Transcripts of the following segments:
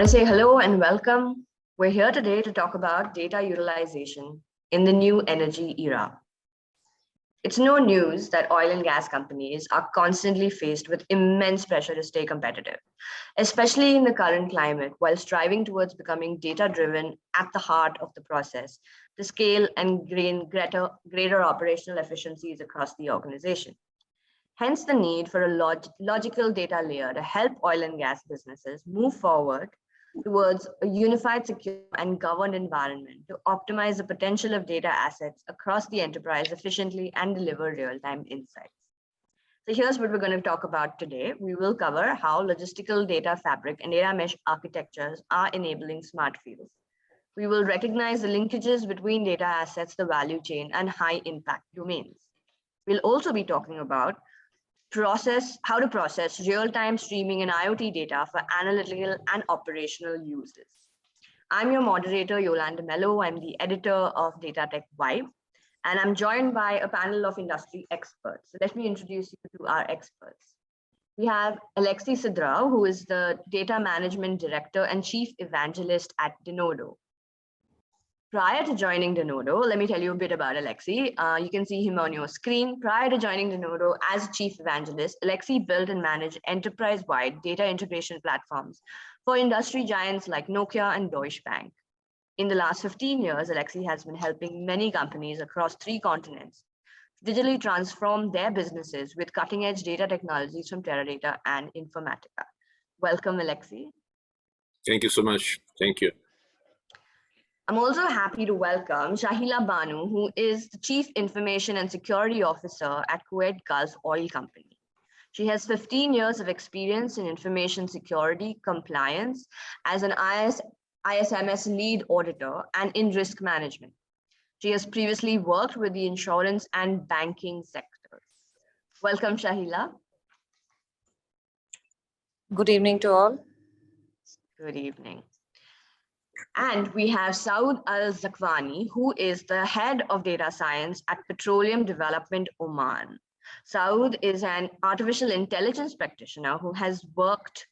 want to say hello and welcome. We're here today to talk about data utilization in the new energy era. It's no news that oil and gas companies are constantly faced with immense pressure to stay competitive, especially in the current climate, while striving towards becoming data-driven at the heart of the process to scale and gain greater operational efficiencies across the organization. Hence the need for a logical data layer to help oil and gas businesses move forward towards a unified, secure, and governed environment to optimize the potential of data assets across the enterprise efficiently and deliver real-time insights. So here's what we're going to talk about today. We will cover how logistical data fabric and data mesh architectures are enabling smart fields. We will recognize the linkages between data assets, the value chain, and high-impact domains. We'll also be talking about how to process real-time streaming and IoT data for analytical and operational uses. I'm your moderator, Yolanda Mello. I'm the editor of Datatech Vibe, and I'm joined by a panel of industry experts. So let me introduce you to our experts. We have Alexei Sidrav, who is the Data Management Director and Chief Evangelist at Denodo. Prior to joining Denodo, let me tell you a bit about Alexei. You can see him on your screen. Prior to joining Denodo as Chief Evangelist, Alexei built and managed enterprise-wide data integration platforms for industry giants like Nokia and Deutsche Bank. In the last 15 years, Alexei has been helping many companies across 3 continents digitally transform their businesses with cutting-edge data technologies from Teradata and Informatica. Welcome, Alexei. Thank you so much. Thank you. I'm also happy to welcome Shahila Banu, who is the Chief Information and Security Officer at Kuwait Gulf Oil Company. She has 15 years of experience in information security compliance as an ISMS lead auditor and in risk management. She has previously worked with the insurance and banking sectors. Welcome, Shahila. Good evening to all. Good evening. And we have Saud Al-Zakwani, who is the head of data science at Petroleum Development Oman. Saud is an artificial intelligence practitioner who has worked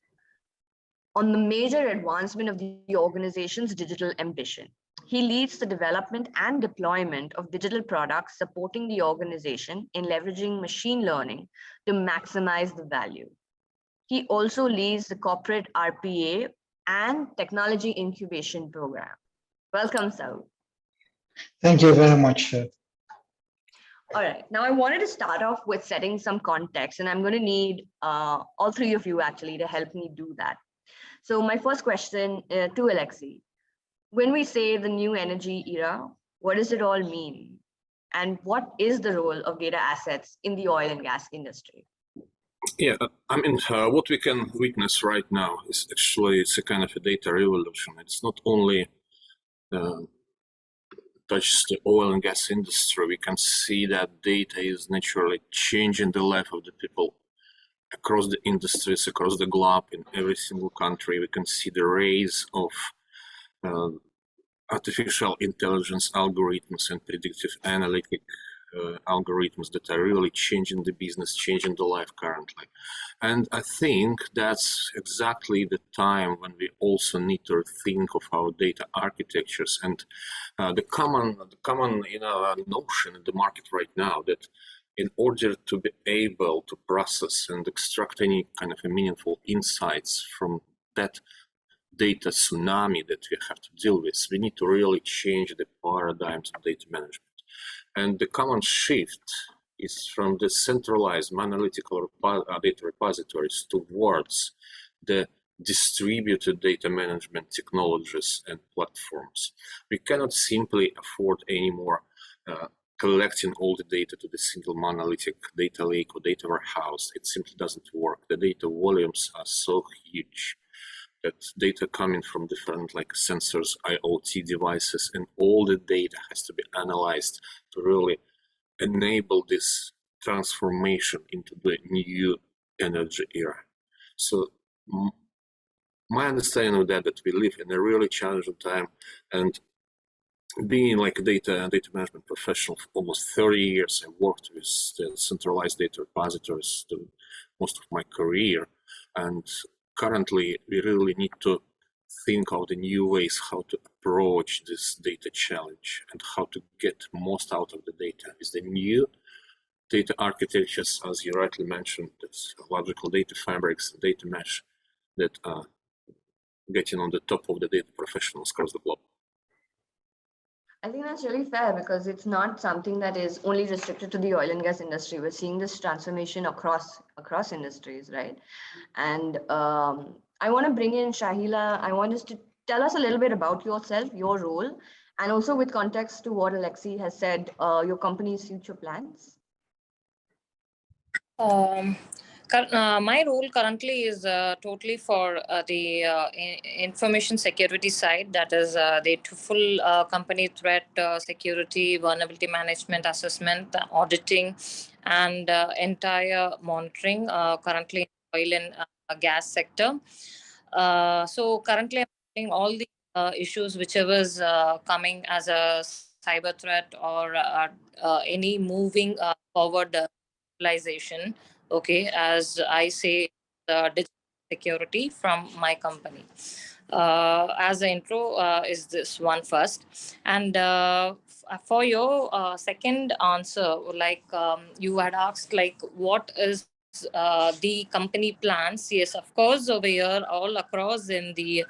on the major advancement of the organization's digital ambition. He leads the development and deployment of digital products supporting the organization in leveraging machine learning to maximize the value. He also leads the corporate RPA and technology incubation program. Welcome, Saud. Thank you very much. All right, now I wanted to start off with setting some context, and I'm going to need all 3 of you actually to help me do that. So my first question to Alexei, when we say the new energy era, what does it all mean? And what is the role of data assets in the oil and gas industry? Yeah, I mean, what we can witness right now is actually it's a kind of a data revolution. It's not only touches the oil and gas industry. We can see that data is naturally changing the life of the people across the industries, across the globe, in every single country. We can see the rise of artificial intelligence algorithms and predictive analytic algorithms that are really changing the business, changing the life currently. And I think that's exactly the time when we also need to think of our data architectures and the common notion in the market right now that in order to be able to process and extract any kind of a meaningful insights from that data tsunami that we have to deal with, we need to really change the paradigms of data management. And the common shift is from the centralized monolithic data repositories towards the distributed data management technologies and platforms. We cannot simply afford anymore collecting all the data to the single monolithic data lake or data warehouse. It simply doesn't work. The data volumes are so huge that data coming from different like sensors, IoT devices, and all the data has to be analyzed to really enable this transformation into the new energy era. So my understanding of that we live in a really challenging time, and being like a data management professional for almost 30 years, I worked with the centralized data repositories most of my career, and currently we really need to think of the new ways how to approach this data challenge and how to get most out of the data. Is the new data architectures, as you rightly mentioned, that's logical data fabrics, data mesh that are getting on the top of the data professionals across the globe. I think that's really fair because it's not something that is only restricted to the oil and gas industry. We're seeing this transformation across industries, right? And I want to bring in Shahila. I want us to tell us a little bit about yourself, your role, and also with context to what Alexi has said, your company's future plans. My role currently is totally for the information security side, that is the full company threat security, vulnerability management assessment, auditing, and entire monitoring currently in oil and gas sector. So currently I'm doing all the issues whichever is coming as a cyber threat or any moving forward utilization. Okay, as I say, digital security from my company. As an intro, is this one first, and for your second answer, like you had asked, like what is the company plans? Yes, of course, over here, all across in the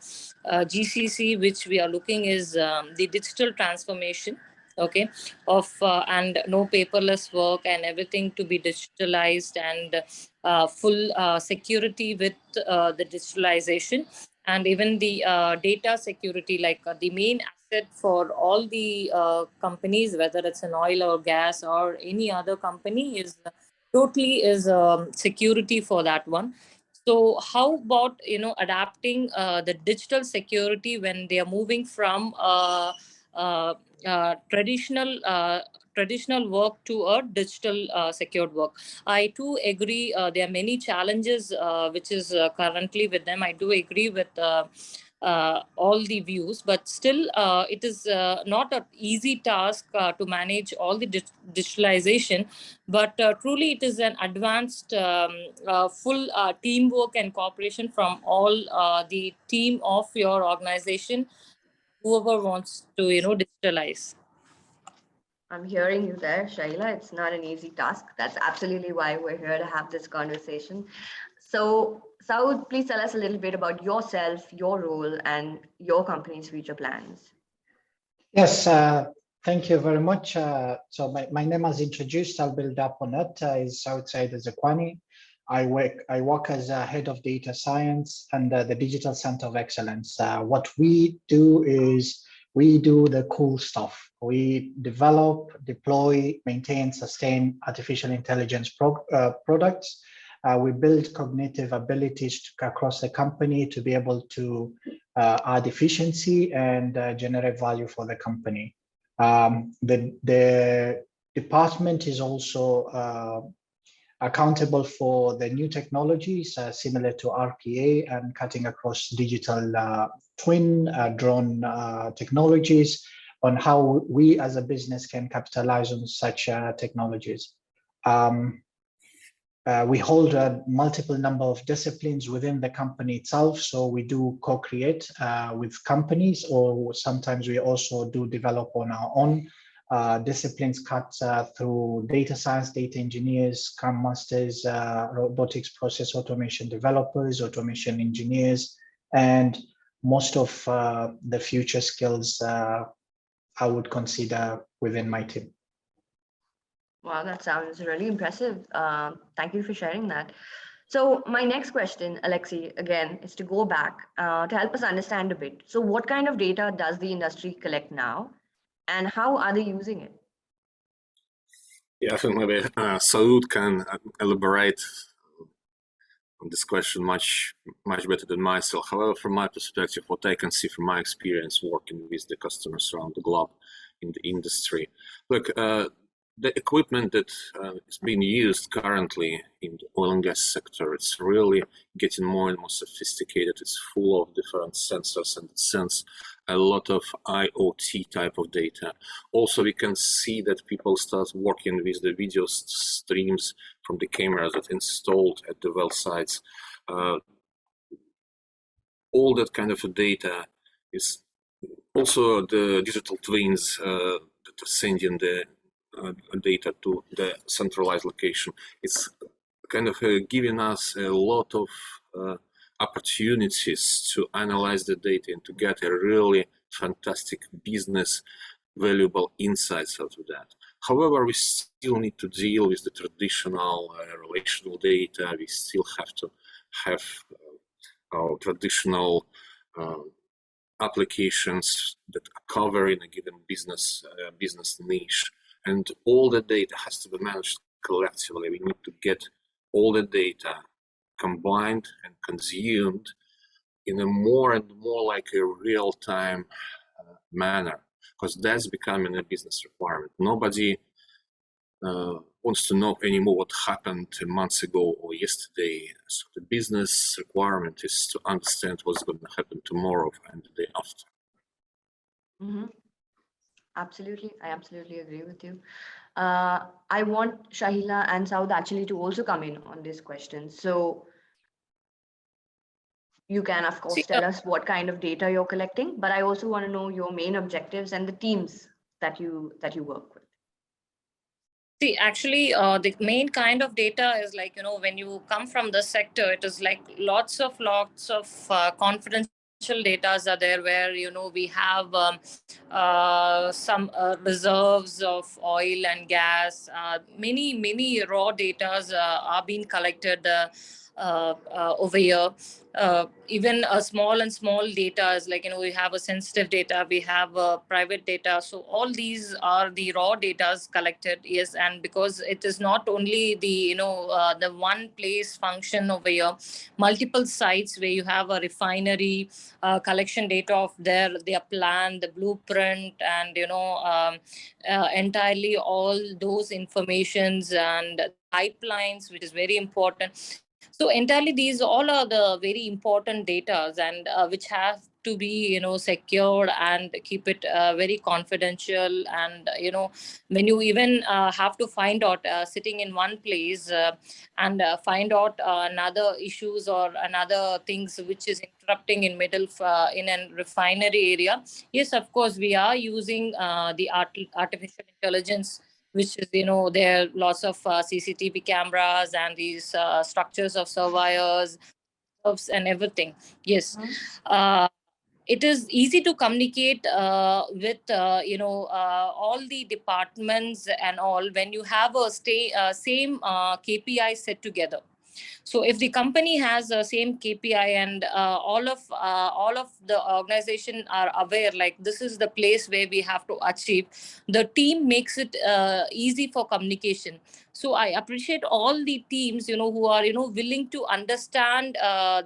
GCC, which we are looking is the digital transformation. Okay, of and no paperless work and everything to be digitalized and full security with the digitalization, and even the data security, like the main asset for all the companies, whether it's an oil or gas or any other company, is totally is security for that one. So how about adapting the digital security when they are moving from uh, traditional work to a digital secured work? I too agree. There are many challenges which is currently with them. I do agree with all the views, but still, it is not an easy task to manage all the digitalization. But truly, it is an advanced, full teamwork and cooperation from all the team of your organization, whoever wants to digitalize. I'm hearing you there, Shaila. It's not an easy task. That's absolutely why we're here to have this conversation. So, Saud, please tell us a little bit about yourself, your role, and your company's future plans. Yes, thank you very much. So my name, as introduced, I'll build up on it, is outside as Zakwani. I work as a head of data science and the Digital Center of Excellence. What we do is we do the cool stuff. We develop, deploy, maintain, sustain artificial intelligence products. We build cognitive abilities across the company to be able to add efficiency and generate value for the company. The department is also accountable for the new technologies similar to RPA and cutting across digital twin drone technologies on how we as a business can capitalize on such technologies. We hold a multiple number of disciplines within the company itself. So we do co-create with companies, or sometimes we also do develop on our own disciplines cut through data science, data engineers, Scrum Masters, robotics process automation developers, automation engineers, and most of the future skills I would consider within my team. Wow, that sounds really impressive. Thank you for sharing that. So my next question, Alexi, again, is to go back to help us understand a bit. So what kind of data does the industry collect now, and how are they using it? Yeah, I think maybe Saud can elaborate on this question much better than myself. However, from my perspective, what I can see from my experience working with the customers around the globe in the industry, look, the equipment that is being used currently in the oil and gas sector, it's really getting more and more sophisticated. It's full of different sensors and it sends a lot of IoT type of data. Also, we can see that people start working with the video streams from the cameras that installed at the well sites. all that kind of data is also the digital twins that are sending the data to the centralized location. It's kind of giving us a lot of opportunities to analyze the data and to get a really fantastic business valuable insights out of that. However, we still need to deal with the traditional relational data. We still have to have our traditional applications that are covering a given business niche, and all the data has to be managed collectively. We need to get all the data combined and consumed in a more and more like a real-time manner, because that's becoming a business requirement. Nobody wants to know anymore what happened a month ago or yesterday. So the business requirement is to understand what's going to happen tomorrow and the day after. Mm-hmm. Absolutely, I absolutely agree with you. I want Shahila and Saud actually to also come in on this question. So you can, of course, tell us what kind of data you're collecting, but I also want to know your main objectives and the teams that you work with. See, actually, the main kind of data is like, when you come from the sector, it is like lots of confidential data are there where, we have some reserves of oil and gas. Many raw data are being collected over here. Even a small data is like, we have a sensitive data, we have private data. So all these are the raw data collected. Yes. And because it is not only the, the one place function over here, multiple sites where you have a refinery, collection data of their plan, the blueprint, and, entirely all those informations and pipelines, which is very important. So entirely these all are the very important data, and which have to be secured and keep it very confidential. And when you even have to find out sitting in one place and find out another issues or another things which is interrupting in middle in a refinery area, yes, of course we are using the artificial intelligence, which is, there are lots of CCTV cameras and these structures of surveyors and everything. Yes. It is easy to communicate with, all the departments and all when you have a same KPI set together. So if the company has the same KPI and all of the organization are aware, like this is the place where we have to achieve, the team makes it easy for communication. So I appreciate all the teams, who are, willing to understand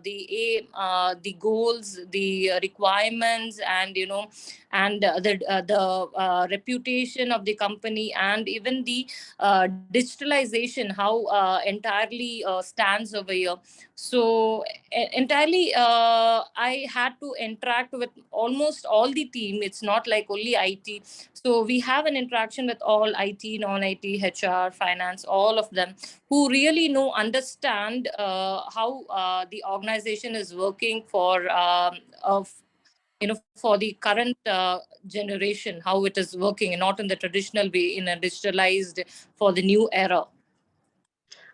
the goals, the requirements, and the reputation of the company, and even the digitalization, how entirely stands over here. So entirely, I had to interact with almost all the team. It's not like only IT. So we have an interaction with all IT, non-IT, HR, finance, all of them, who really understand how the organization is working for for the current generation, how it is working, not in the traditional way, in a digitalized for the new era.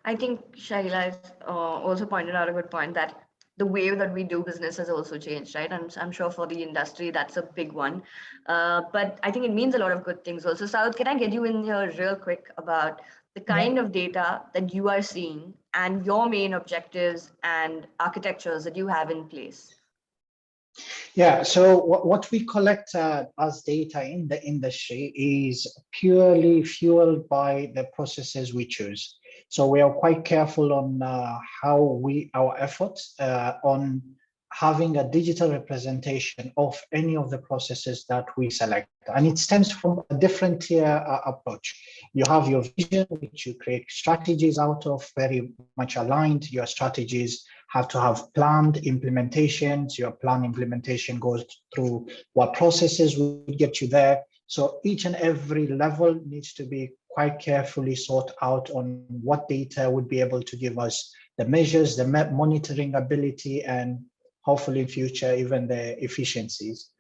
I think Shahila has also pointed out a good point that the way that we do business has also changed, right? I'm sure for the industry, that's a big one. But I think it means a lot of good things also. Saud, can I get you in here real quick about the kind of data that you are seeing and your main objectives and architectures that you have in place? Yeah, so what we collect as data in the industry is purely fueled by the processes we choose. So we are quite careful on how our efforts on having a digital representation of any of the processes that we select. And it stems from a different tier approach. You have your vision, which you create strategies out of, very much aligned. Your strategies have to have planned implementations. Your planned implementation goes through what processes will get you there. So each and every level needs to be quite carefully sought out on what data would be able to give us the measures, the monitoring ability, and hopefully in future, even the efficiencies.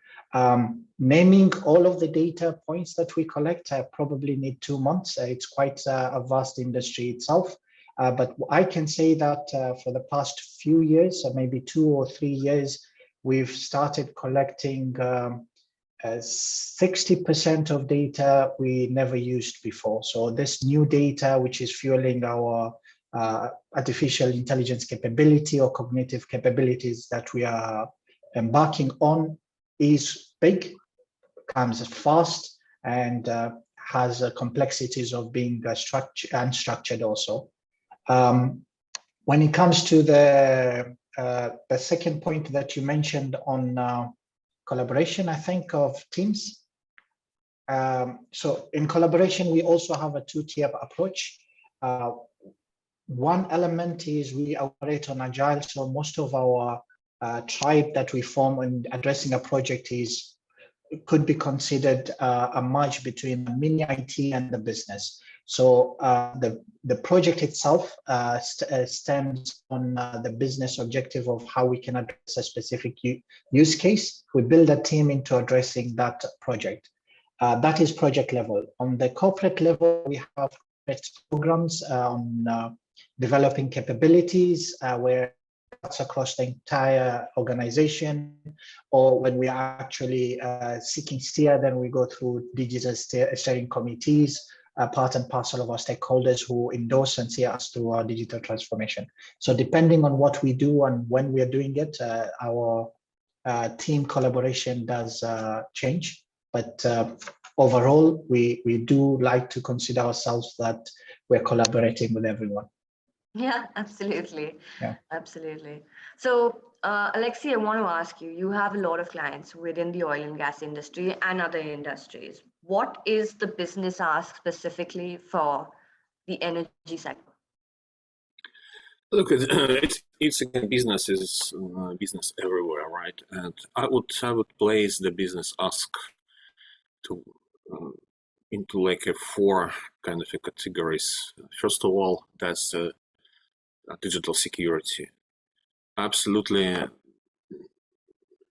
Naming all of the data points that we collect, I probably need 2 months. It's quite a vast industry itself. But I can say that for the past few years, or maybe 2 or 3 years, we've started collecting 60% of data we never used before. So this new data, which is fueling our artificial intelligence capability or cognitive capabilities that we are embarking on, is big, comes fast, and has complexities of being unstructured also. When it comes to the second point that you mentioned on collaboration, I think, of teams. So in collaboration, we also have a two-tier approach. One element is we operate on Agile, so most of our tribe that we form in addressing a project could be considered a merge between the mini IT and the business. So the project itself stems on the business objective of how we can address a specific use case. We build a team into addressing that project. That is project level. On the corporate level, we have programs on developing capabilities where that's across the entire organization, or when we are actually seeking steer, then we go through digital steering committees, part and parcel of our stakeholders who endorse and see us through our digital transformation. So depending on what we do and when we are doing it, our team collaboration does change. But overall, we do like to consider ourselves that we're collaborating with everyone. Yeah, absolutely. Yeah, absolutely. So, Alexei, I want to ask you, you have a lot of clients within the oil and gas industry and other industries. What is the business ask specifically for the energy sector? Look, it's again, business is business everywhere, right? And I would place the business ask to into like a 4 kind of categories. First of all, that's digital security. Absolutely,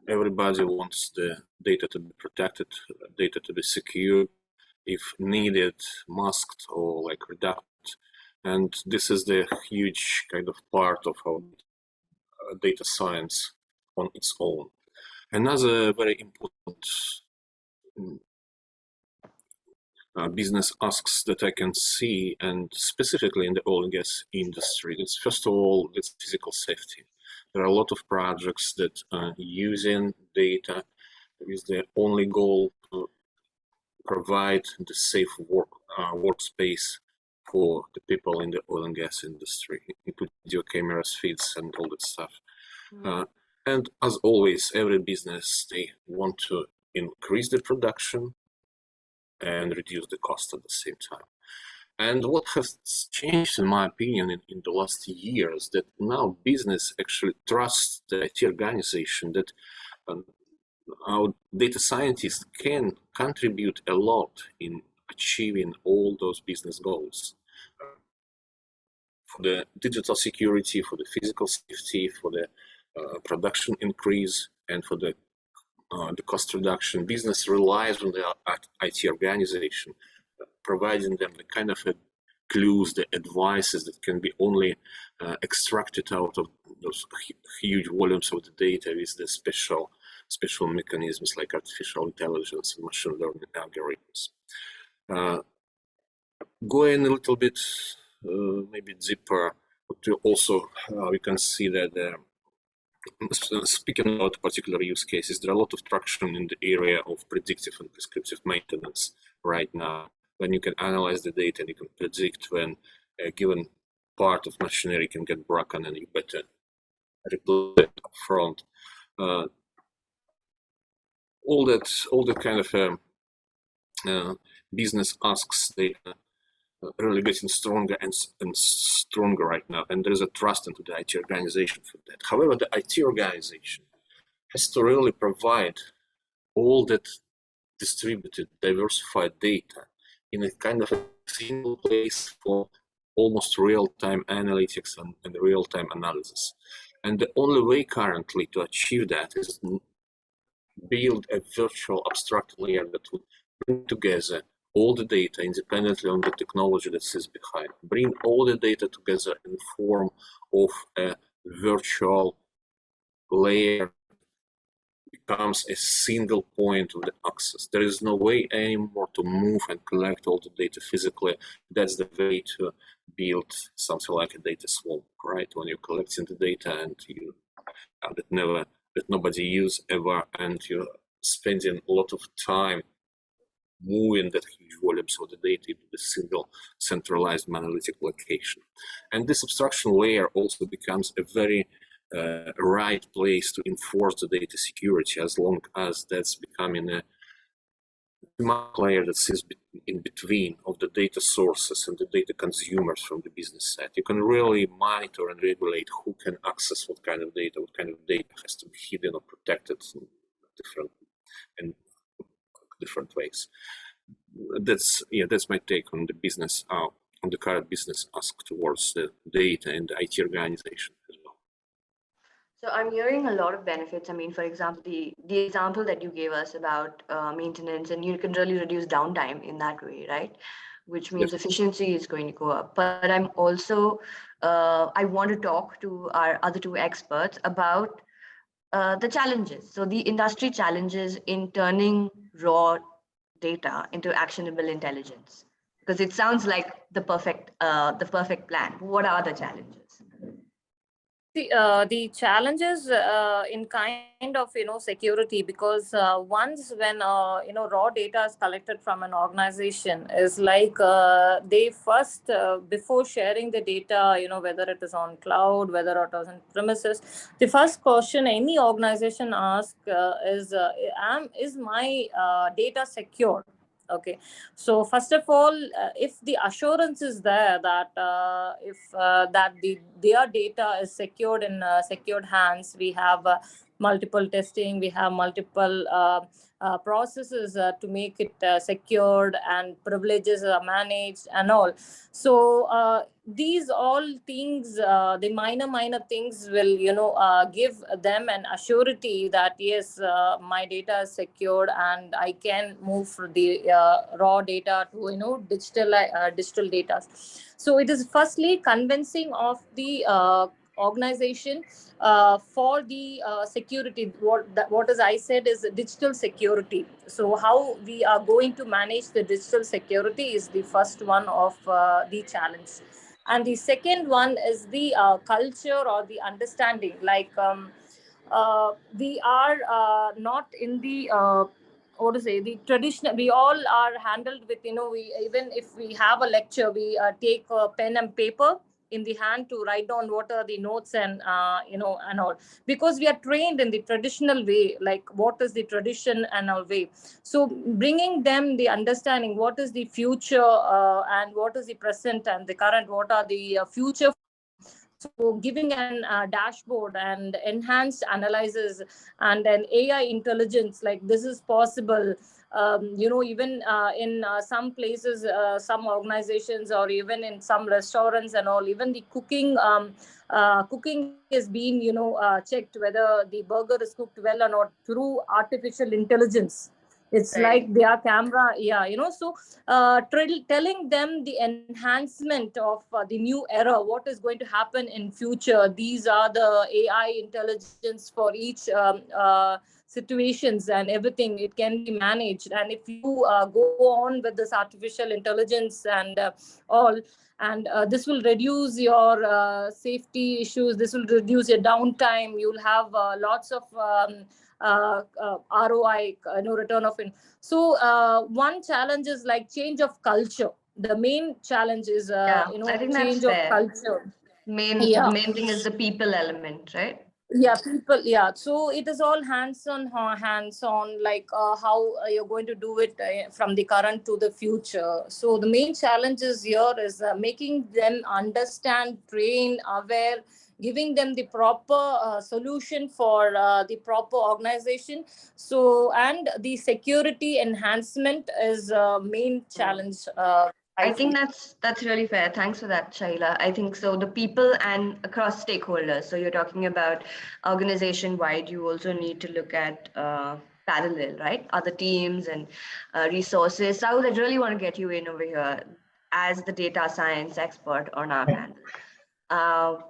everybody wants the data to be protected, data to be secure, if needed, masked or like redacted. And this is the huge kind of part of our data science on its own. Another very important business asks that I can see, and specifically in the oil and gas industry, it's first of all, it's physical safety. There are a lot of projects that are using data with the only goal to provide the safe workspace for the people in the oil and gas industry, including video cameras, feeds, and all that stuff. And as always, every business, they want to increase the production and reduce the cost at the same time. And what has changed, in my opinion, in the last years, that now business actually trusts the IT organization, that our data scientists can contribute a lot in achieving all those business goals. For the digital security, for the physical safety, for the production increase, and for the cost reduction, business relies on the IT organization, providing them the kind of clues, the advices that can be only extracted out of those huge volumes of the data with the special mechanisms like artificial intelligence and machine learning algorithms. Going a little bit maybe deeper, also we can see that speaking about particular use cases, there are a lot of traction in the area of predictive and prescriptive maintenance right now, when you can analyze the data and you can predict when a given part of machinery can get broken and you better replace it up front. All that kind of business asks data really getting stronger and stronger right now, and there is a trust into the IT organization for that. However, the IT organization has to really provide all that distributed, diversified data in a kind of a single place for almost real-time analytics and real-time analysis. And the only way currently to achieve that is build a virtual abstract layer that would bring together all the data independently on the technology that sits behind. Bring all the data together in the form of a virtual layer becomes a single point of the access. There is no way anymore to move and collect all the data physically. That's the way to build something like a data swamp, right? When you're collecting the data and you that nobody use ever, and you're spending a lot of time moving that huge volumes of the data into the single centralized monolithic location. And this abstraction layer also becomes a very right place to enforce the data security, as long as that's becoming a layer that sits in between of the data sources and the data consumers from the business side. You can really monitor and regulate who can access what kind of data has to be hidden or protected in different ways. That's my take on the business, on the current business ask towards the data and the IT organization as well. So I'm hearing a lot of benefits. I mean, for example, the example that you gave us about maintenance, and you can really reduce downtime in that way, right? Which means efficiency is going to go up. But I'm also, I want to talk to our other two experts about the challenges. So the industry challenges in turning raw data into actionable intelligence, because it sounds like the perfect plan. What are the challenges? The challenges in kind of security, because once when raw data is collected from an organization, is like they first before sharing the data, whether it is on cloud, whether it is on premises, the first question any organization asks is my data secure? Okay, so first of all, if the assurance is there that if that their data is secured in secured hands, we have multiple testing, we have multiple processes to make it secured, and privileges are managed and all. So these all things, the minor things will give them an assurity that yes, my data is secured and I can move from the raw data to digital data. So it is firstly convincing of the organization for the security. What as I said is digital security. So how we are going to manage the digital security is the first one of the challenge. And the second one is the culture or the understanding. Like we are not in the what to say, the traditional. We all are handled with we, even if we have a lecture, we take a pen and paper in the hand to write down what are the notes and and all, because we are trained in the traditional way, like what is the tradition and all way. So bringing them the understanding what is the future and what is the present and the current, what are the future. So giving an dashboard and enhanced analysis and an AI intelligence, like this is possible. Even in some places, some organizations, or even in some restaurants and all, even the cooking is being checked whether the burger is cooked well or not through artificial intelligence. It's Right. like their camera, so telling them the enhancement of the new era, what is going to happen in future. These are the AI intelligence for each situations and everything. It can be managed, and if you go on with this artificial intelligence and all, and this will reduce your safety issues, this will reduce your downtime, you'll have lots of ROI, return of in. So one challenge is like change of culture. The main challenge is I think that's change of fair. culture. The main thing is the people element, right? Yeah, people. Yeah, so it is all hands on, like how you're going to do it from the current to the future. So the main challenges here is making them understand, train, aware, giving them the proper solution for the proper organization. So, and the security enhancement is main challenge I think that's really fair. Thanks for that, Shaila. I think so. The people and across stakeholders. So you're talking about organization-wide. You also need to look at parallel, right? Other teams and resources. Saud, I really want to get you in over here as the data science expert on our panel.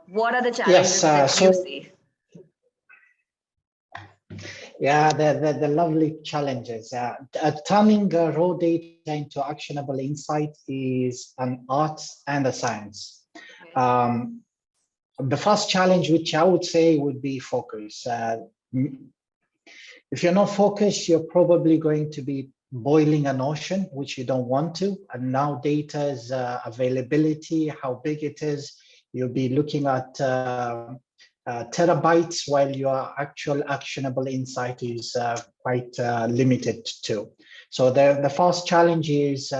What are the challenges that you see? Yeah, the lovely challenges. Turning raw data into actionable insight is an art and a science. The first challenge, which I would say would be focus. If you're not focused, you're probably going to be boiling an ocean, which you don't want to. And now data's availability, how big it is, you'll be looking at terabytes, while your actual actionable insight is quite limited too. So the first challenge is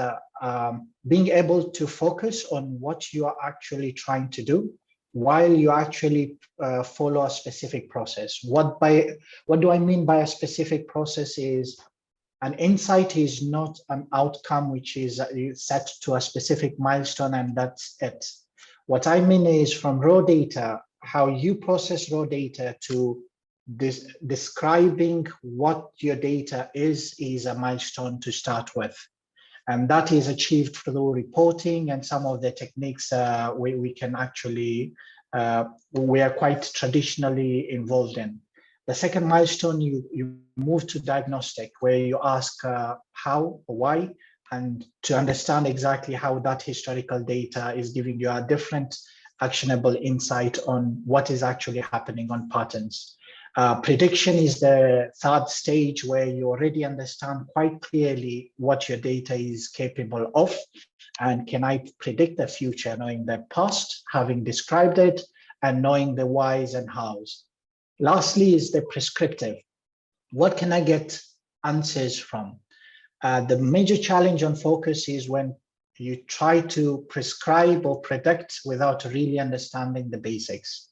being able to focus on what you are actually trying to do while you actually follow a specific process. What do I mean by a specific process is an insight is not an outcome which is set to a specific milestone and that's it. What I mean is from raw data, how you process raw data to describing what your data is a milestone to start with. And that is achieved through reporting and some of the techniques we can actually, we are quite traditionally involved in. The second milestone, you move to diagnostic, where you ask how, why, and to understand exactly how that historical data is giving you a different actionable insight on what is actually happening on patterns. Prediction is the third stage, where you already understand quite clearly what your data is capable of, and can I predict the future, knowing the past, having described it, and knowing the whys and hows. Lastly is the prescriptive. What can I get answers from? The major challenge on focus is when you try to prescribe or predict without really understanding the basics.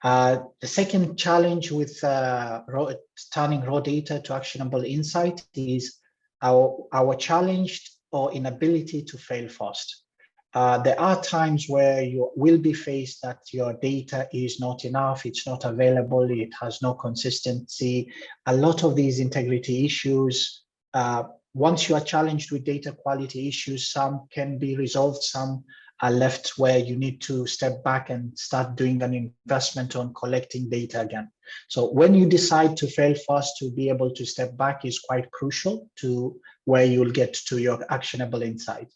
The second challenge with turning raw data to actionable insight is our challenge or inability to fail fast. There are times where you will be faced that your data is not enough, it's not available, it has no consistency. A lot of these integrity issues, once you are challenged with data quality issues, some can be resolved, some are left where you need to step back and start doing an investment on collecting data again. So when you decide to fail fast, to be able to step back is quite crucial to where you'll get to your actionable insight.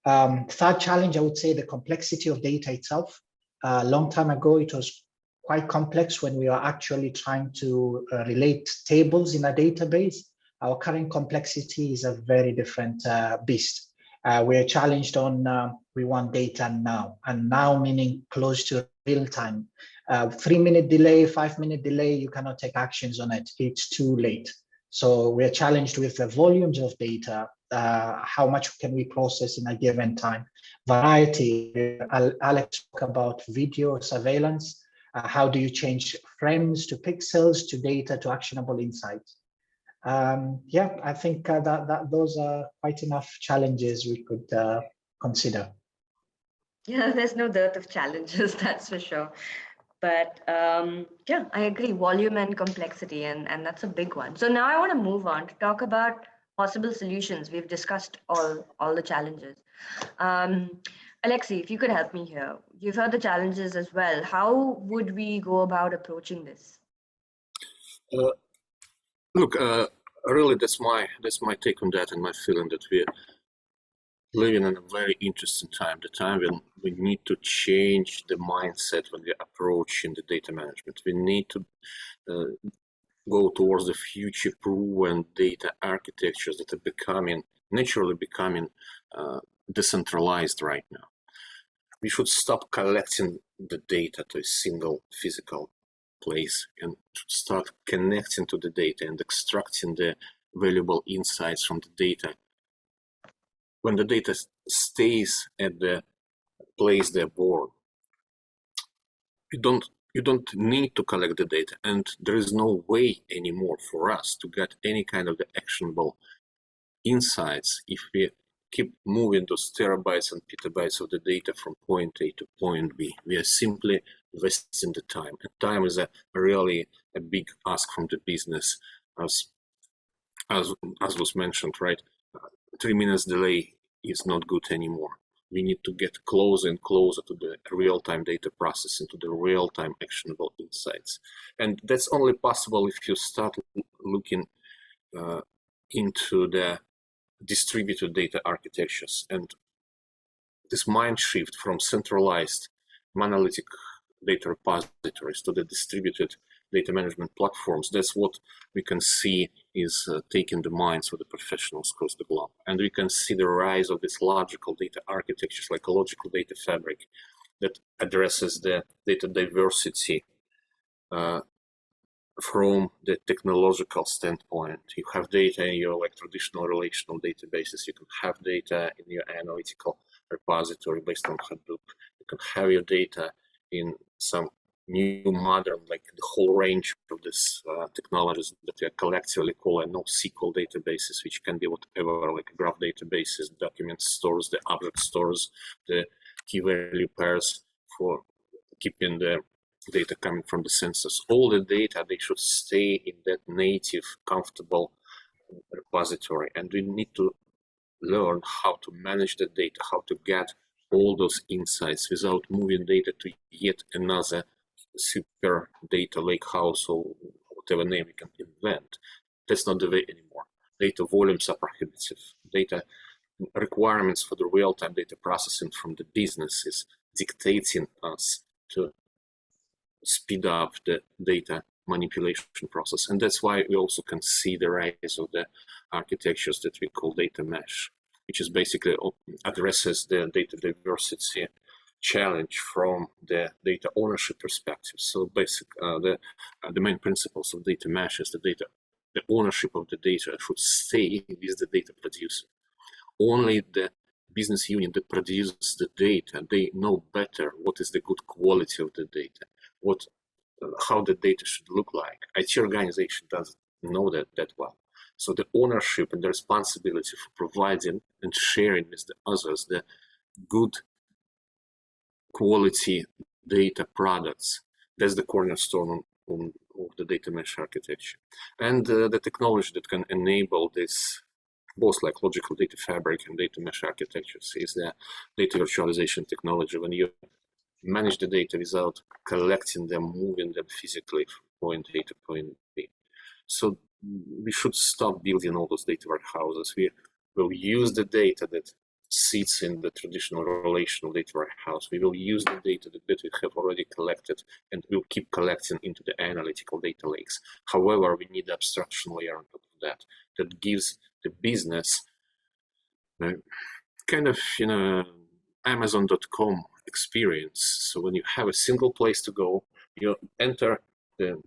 Third challenge, I would say the complexity of data itself. A long time ago, it was quite complex when we were actually trying to relate tables in a database. Our current complexity is a very different beast. We're challenged on, we want data now, and now meaning close to real time. 3-minute delay, 5-minute delay, you cannot take actions on it, it's too late. So we're challenged with the volumes of data, how much can we process in a given time. Variety, Alex talked about video surveillance, how do you change frames to pixels, to data, to actionable insights. Yeah, I think that those are quite enough challenges we could consider. Yeah, there's no dearth of challenges, that's for sure. But yeah, I agree, volume and complexity, and that's a big one. So now I want to move on to talk about possible solutions. We've discussed all the challenges. Alexei, if you could help me here, you've heard the challenges as well. How would we go about approaching this? Look, really, that's my take on that, and my feeling that we're living in a very interesting time. The time when we need to change the mindset when we're approaching the data management. We need to go towards the future-proven data architectures that are naturally becoming decentralized right now. We should stop collecting the data to a single physical place and start connecting to the data and extracting the valuable insights from the data. When the data stays at the place they're born, you don't need to collect the data, and there is no way anymore for us to get any kind of the actionable insights if we keep moving those terabytes and petabytes of the data from point A to point B. We are simply wasting the time. And time is really a big ask from the business, as was mentioned, right? 3 minutes delay is not good anymore. We need to get closer and closer to the real-time data processing, to the real-time actionable insights. And that's only possible if you start looking into the distributed data architectures. And this mind shift from centralized monolithic data repositories to the distributed data management platforms, that's what we can see is taking the minds of the professionals across the globe. And we can see the rise of these logical data architectures, like a logical data fabric that addresses the data diversity from the technological standpoint. You have data in your traditional relational databases. You can have data in your analytical repository based on Hadoop. You can have your data in some new modern, like the whole range of these technologies that we collectively call NoSQL databases, which can be whatever, like graph databases, document stores, the object stores, the key value pairs for keeping the data coming from the sensors. All the data, they should stay in that native, comfortable repository. And we need to learn how to manage the data, how to get all those insights without moving data to yet another super data lakehouse or whatever name we can invent. That's not the way anymore. Data volumes are prohibitive. Data requirements for the real-time data processing from the business is dictating us to speed up the data manipulation process. And that's why we also can see the rise of the architectures that we call data mesh, which is basically addresses the data diversity challenge from the data ownership perspective. So the main principles of data mesh is the ownership of the data should stay with the data producer. Only the business unit that produces the data, they know better what is the good quality of the data, how the data should look like. IT organization doesn't know that well. So the ownership and the responsibility for providing and sharing with the others the good quality data products, that's the cornerstone of the data mesh architecture. And the technology that can enable this, both like logical data fabric and data mesh architectures, is the data virtualization technology. When you manage the data without collecting them, moving them physically from point A to point B. So we should stop building all those data warehouses. We will use the data that sits in the traditional relational data warehouse. We will use the data that we have already collected and we'll keep collecting into the analytical data lakes. However, we need the abstraction layer on top of that gives the business kind of, Amazon.com experience. So when you have a single place to go, you enter the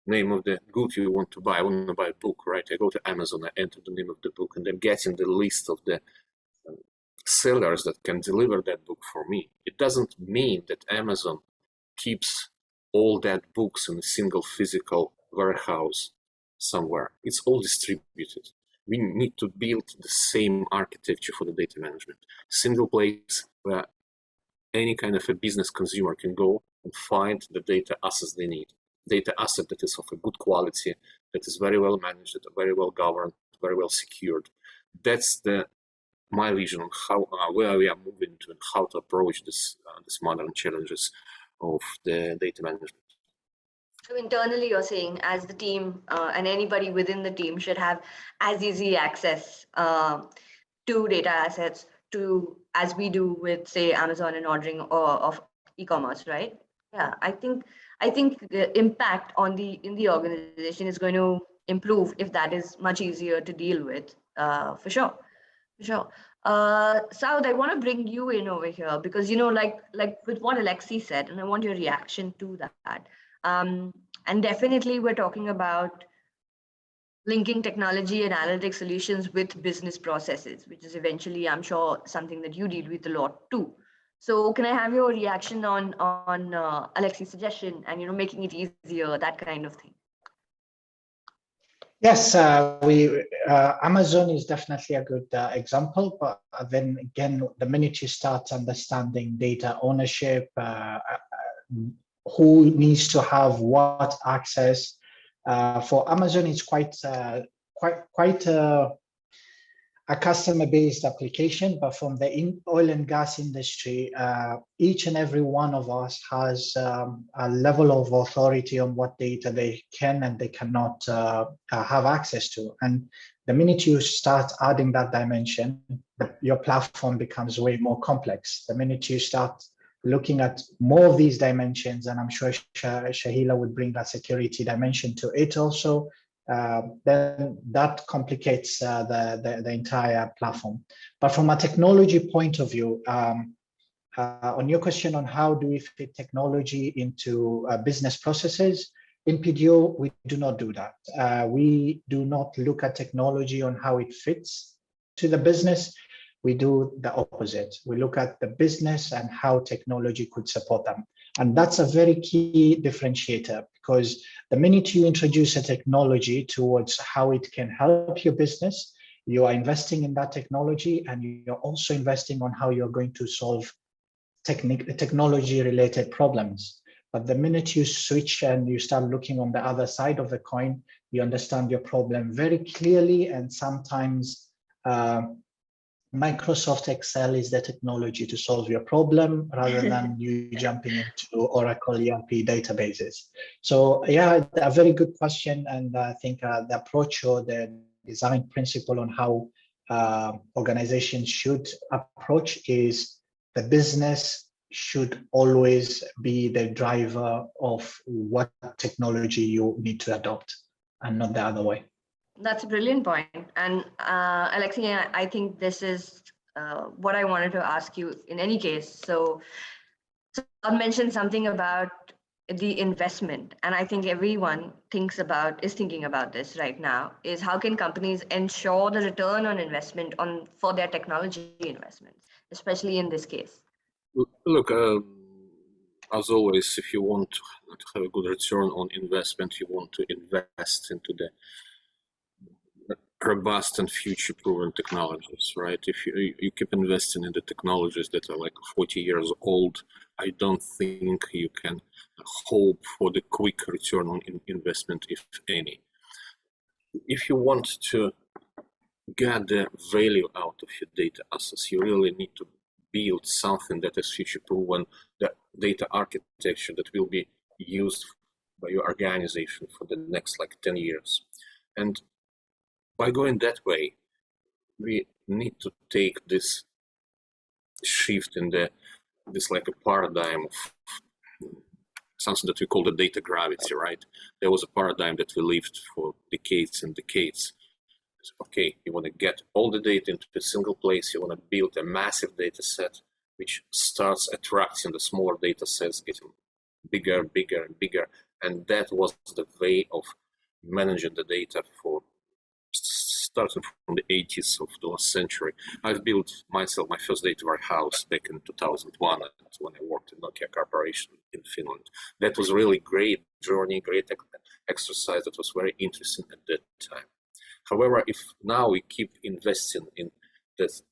name of the good you want to buy. I want to buy a book, right? I go to Amazon, I enter the name of the book, and I'm getting the list of the sellers that can deliver that book for me. It doesn't mean that Amazon keeps all that books in a single physical warehouse somewhere. It's all distributed. We need to build the same architecture for the data management. Single place where any kind of a business consumer can go and find the data assets they need. Data asset that is of a good quality, that is very well managed, very well governed, very well secured. That's my vision on how where we are moving to and how to approach this modern challenges of the data management. So internally, you're saying as the team and anybody within the team should have as easy access to data assets as we do with, say, Amazon and ordering of e-commerce, right? Yeah, I think the impact in the organization is going to improve if that is much easier to deal with, for sure. Saud, I want to bring you in over here because like with what Alexei said, and I want your reaction to that. And definitely, we're talking about linking technology and analytic solutions with business processes, which is eventually, I'm sure, something that you deal with a lot too. So can I have your reaction on Alexei's suggestion and making it easier, that kind of thing? Yes, Amazon is definitely a good example, but then again, the minute you start understanding data ownership, who needs to have what access, for Amazon, it's quite a customer-based application, but from the oil and gas industry, each and every one of us has a level of authority on what data they can and they cannot have access to. And the minute you start adding that dimension, your platform becomes way more complex. The minute you start looking at more of these dimensions, and I'm sure Shahila would bring that security dimension to it also, then that complicates the entire platform. But from a technology point of view, on your question on how do we fit technology into business processes, in PDO, we do not do that. We do not look at technology on how it fits to the business. We do the opposite. We look at the business and how technology could support them. And that's a very key differentiator, because the minute you introduce a technology towards how it can help your business, you are investing in that technology, and you're also investing on how you're going to solve technology-related problems. But the minute you switch and you start looking on the other side of the coin, you understand your problem very clearly, and sometimes Microsoft Excel is the technology to solve your problem rather than you jumping into Oracle ERP databases. So yeah, a very good question. And I think the approach or the design principle on how organizations should approach is the business should always be the driver of what technology you need to adopt, and not the other way. That's a brilliant point. And Alexei, I think this is what I wanted to ask you in any case. So I'll mention something about the investment. And I think everyone is thinking about this right now, is how can companies ensure the return on investment for their technology investments, especially in this case? Look, as always, if you want to have a good return on investment, you want to invest into the robust and future-proven technologies, right? If you keep investing in the technologies that are like 40 years old, I don't think you can hope for the quick return on investment, if any. If you want to get the value out of your data assets, you really need to build something that is future-proven, the data architecture that will be used by your organization for the next like 10 years. And by going that way, we need to take this shift in this like a paradigm of something that we call the data gravity, right? There was a paradigm that we lived for decades and decades. So, okay, you want to get all the data into a single place, you want to build a massive data set, which starts attracting the smaller data sets, getting bigger, bigger, and bigger. And that was the way of managing the data for starting from the 80s of the last century. I've built myself my first data warehouse back in 2001 when I worked in Nokia Corporation in Finland. That was really great journey, great exercise that was very interesting at that time. However, if now we keep investing in this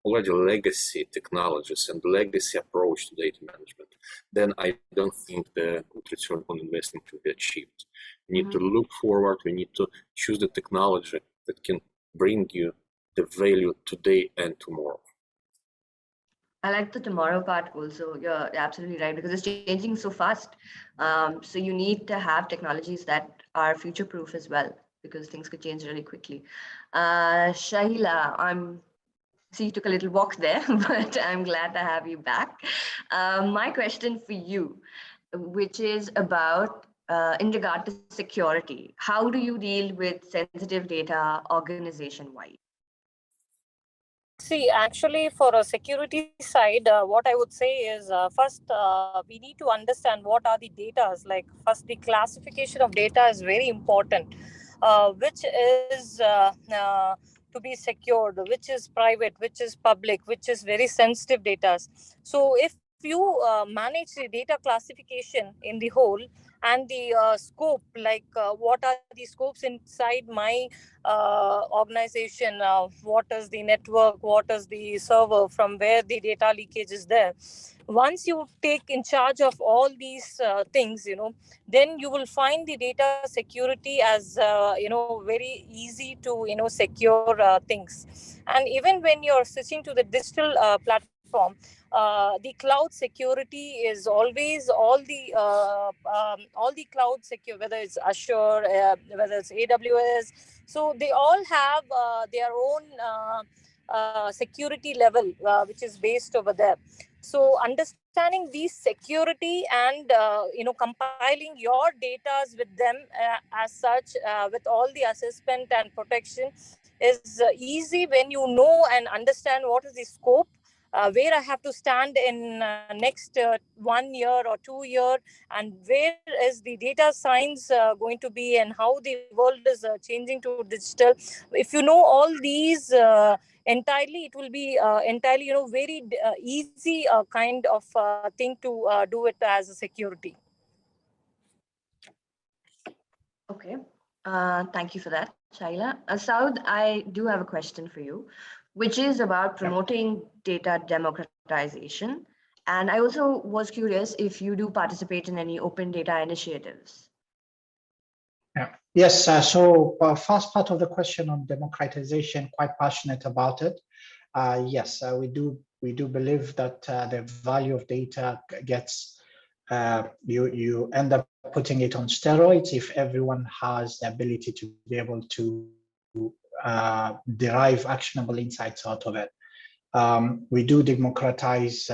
already legacy technologies and legacy approach to data management, then I don't think the return on investment will be achieved. We need to look forward. We need to choose the technology that can bring you the value today and tomorrow. I like the tomorrow part also. You're absolutely right, because it's changing so fast. So you need to have technologies that are future-proof as well, because things could change really quickly. Shahila, see you took a little walk there, but I'm glad to have you back. My question for you, which is about in regard to security, how do you deal with sensitive data organization-wide? See, actually, for a security side, what I would say is first, we need to understand what are the data. Like, first, the classification of data is very important, which is to be secured, which is private, which is public, which is very sensitive data. So if you manage the data classification in the whole and the scope, like what are the scopes inside my organization, what is the network, what is the server, from where the data leakage is there. Once you take in charge of all these things, then you will find the data security as very easy to secure things. And even when you're switching to the digital platform, the cloud security is always all the cloud secure, whether it's Azure, whether it's AWS. So they all have their own security level, which is based over there. So understanding these security and compiling your data with them as such, with all the assessment and protection, is easy when you know and understand what is the scope, where I have to stand in next 1 year or 2 year, and where is the data science going to be, and how the world is changing to digital. If you know all these entirely, it will be entirely very easy kind of thing to do it as a security. Okay, thank you for that, Shaila. Saud, I do have a question for you, which is about promoting data democratization. And I also was curious if you do participate in any open data initiatives. Yeah. Yes, so first part of the question on democratization, quite passionate about it. Yes, we do believe that the value of data gets, you end up putting it on steroids if everyone has the ability to be able to derive actionable insights out of it. We do democratize,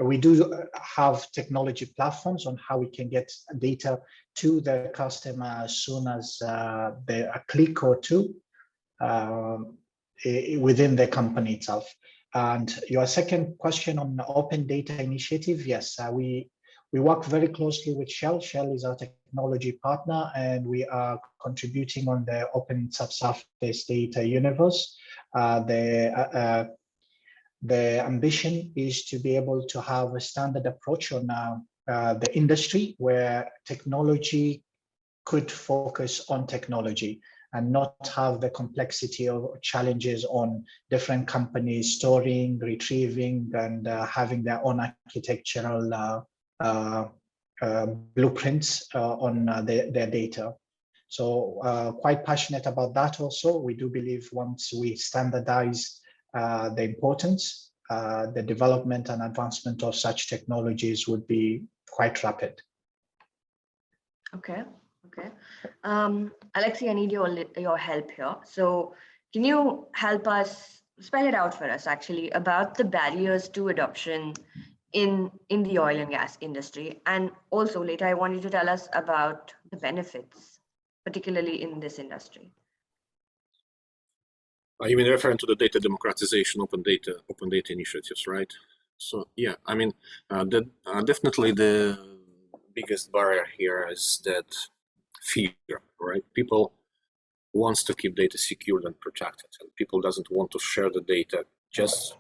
we do have technology platforms on how we can get data to the customer as soon as a click or two within the company itself. And your second question on the open data initiative, yes, we work very closely with Shell. Shell is our technology partner, and we are contributing on the open subsurface data universe. The ambition is to be able to have a standard approach on the industry where technology could focus on technology and not have the complexity of challenges on different companies storing, retrieving, and having their own architectural blueprints on their data. So quite passionate about that also. We do believe once we standardize the importance, the development and advancement of such technologies would be quite rapid. Okay. Alexi, I need your help here. So can you help us spell it out for us actually about the barriers to adoption in the oil and gas industry? And also later, I want you to tell us about the benefits, particularly in this industry. You mean referring to the data democratization, open data initiatives, right? So yeah, I mean, definitely the biggest barrier here is that fear, right? People wants to keep data secured and protected, and people doesn't want to share the data just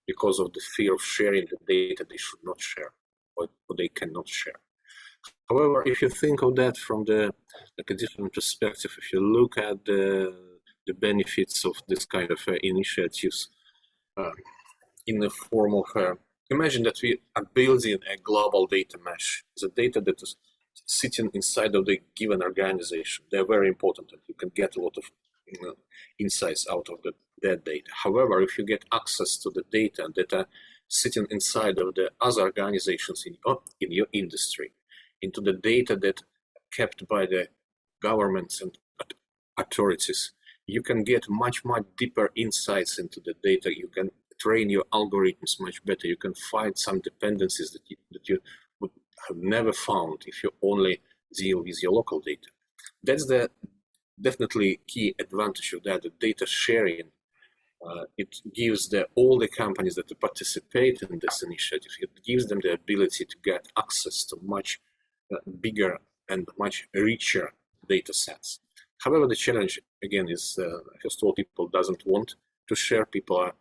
because of the fear of sharing the data they should not share or they cannot share. However, if you think of that from a different perspective, if you look at the benefits of this kind of initiatives in the form of, imagine that we are building a global data mesh. The data that is sitting inside of the given organization, they're very important, and you can get a lot of insights out of that data. However, if you get access to the data that are sitting inside of the other organizations in your industry, into the data that are kept by the governments and authorities, you can get much deeper insights into the data. You can train your algorithms much better. You can find some dependencies that you would have never found if you only deal with your local data. That's the definitely key advantage of that. The data sharing, it gives all the companies that participate in this initiative, it gives them the ability to get access to much bigger and much richer data sets. However, the challenge again is, first of all, people doesn't want to share. People are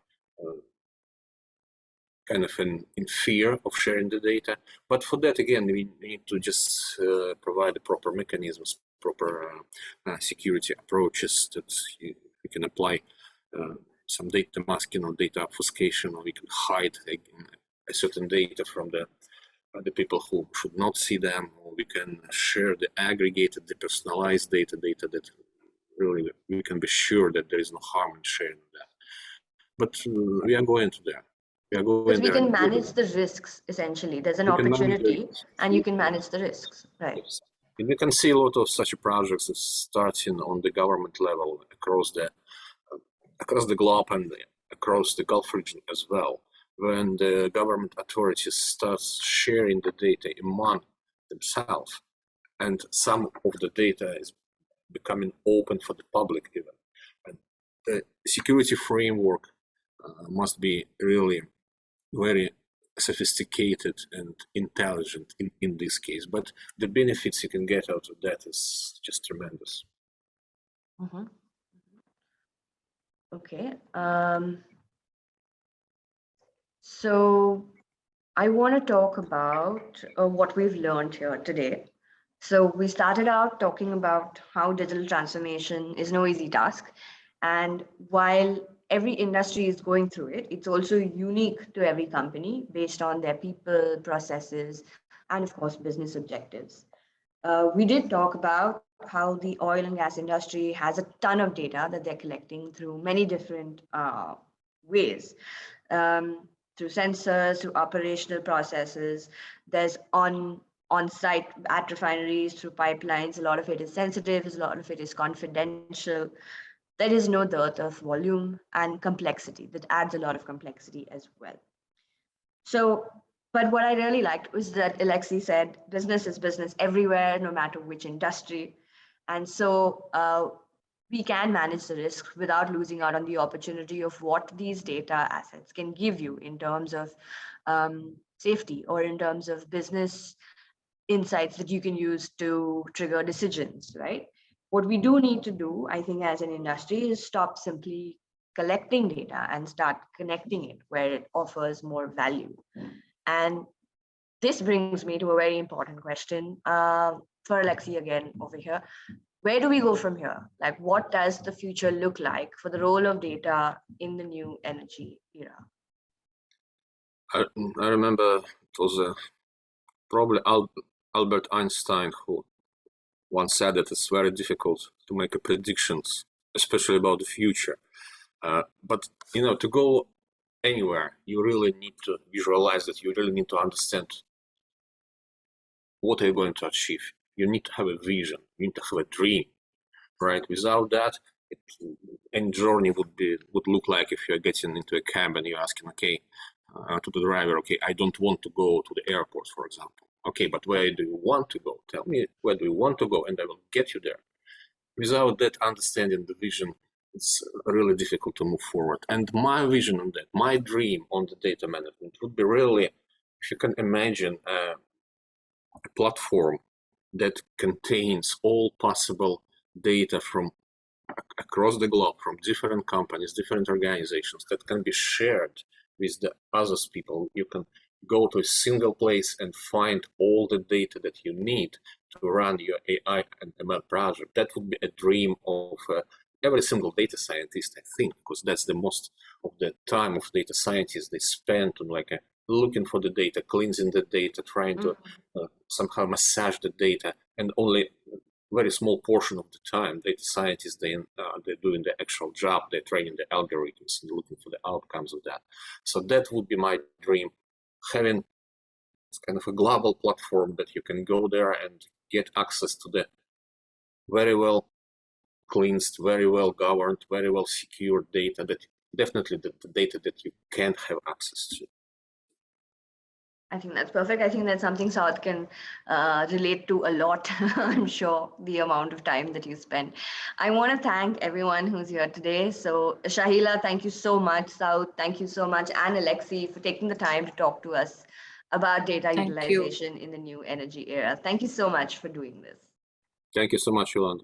kind of in fear of sharing the data. But for that, again, we need to just provide the proper mechanisms, proper security approaches that you can apply some data masking or data obfuscation, or we can hide a certain data from the people who should not see them, or we can share the aggregated, the personalized data that really we can be sure that there is no harm in sharing that. But we are going to there. Because we can manage the risks, essentially. There's an opportunity and you can manage the risks, right? Yes. And we can see a lot of such projects starting on the government level across the globe and across the Gulf region as well. When the government authorities start sharing the data among themselves, and some of the data is becoming open for the public even. And the security framework must be really very sophisticated and intelligent in this case, but the benefits you can get out of that is just tremendous. Mm-hmm. Okay. So I want to talk about what we've learned here today. So we started out talking about how digital transformation is no easy task. And while every industry is going through it, it's also unique to every company based on their people, processes, and of course, business objectives. We did talk about how the oil and gas industry has a ton of data that they're collecting through many different ways. Through sensors, through operational processes. There's on-site at refineries, through pipelines. A lot of it is sensitive, a lot of it is confidential. There is no dearth of volume and complexity. That adds a lot of complexity as well. So, but what I really liked was that Alexei said, business is business everywhere, no matter which industry. And so we can manage the risk without losing out on the opportunity of what these data assets can give you in terms of safety or in terms of business insights that you can use to trigger decisions, right? What we do need to do, I think, as an industry is stop simply collecting data and start connecting it where it offers more value. And this brings me to a very important question for Alexei again over here. Where do we go from here? Like, what does the future look like for the role of data in the new energy era? I remember it was probably Albert Einstein who once said that it's very difficult to make predictions, especially about the future. But to go anywhere, you really need to visualize that. You really need to understand what are you going to achieve. You need to have a vision. You need to have a dream, right? Without that, any journey would look like if you're getting into a cab and you're asking, okay, to the driver, okay, I don't want to go to the airport, for example. Okay, but where do you want to go? Tell me where do you want to go, and I will get you there. Without that understanding the vision, it's really difficult to move forward. And my vision on that, my dream on the data management would be really, if you can imagine a platform that contains all possible data from across the globe, from different companies, different organizations, that can be shared with the other people. You can go to a single place and find all the data that you need to run your AI and ML project. That would be a dream of every single data scientist, I think, because that's the most of the time of data scientists they spend on looking for the data, cleansing the data, trying to somehow massage the data, and only a very small portion of the time data scientists they're doing the actual job. They're training the algorithms and looking for the outcomes of that. So that would be my dream, having kind of a global platform that you can go there and get access to the very well cleansed, very well governed, very well secured data, that definitely the data that you can have access to. I think that's perfect. I think that's something Saud can relate to a lot, I'm sure, the amount of time that you spend. I want to thank everyone who's here today. So Shahila, thank you so much. Saud, thank you so much. And Alexei for taking the time to talk to us about data utilization in the new energy era. Thank you so much for doing this. Thank you so much, Yolanda.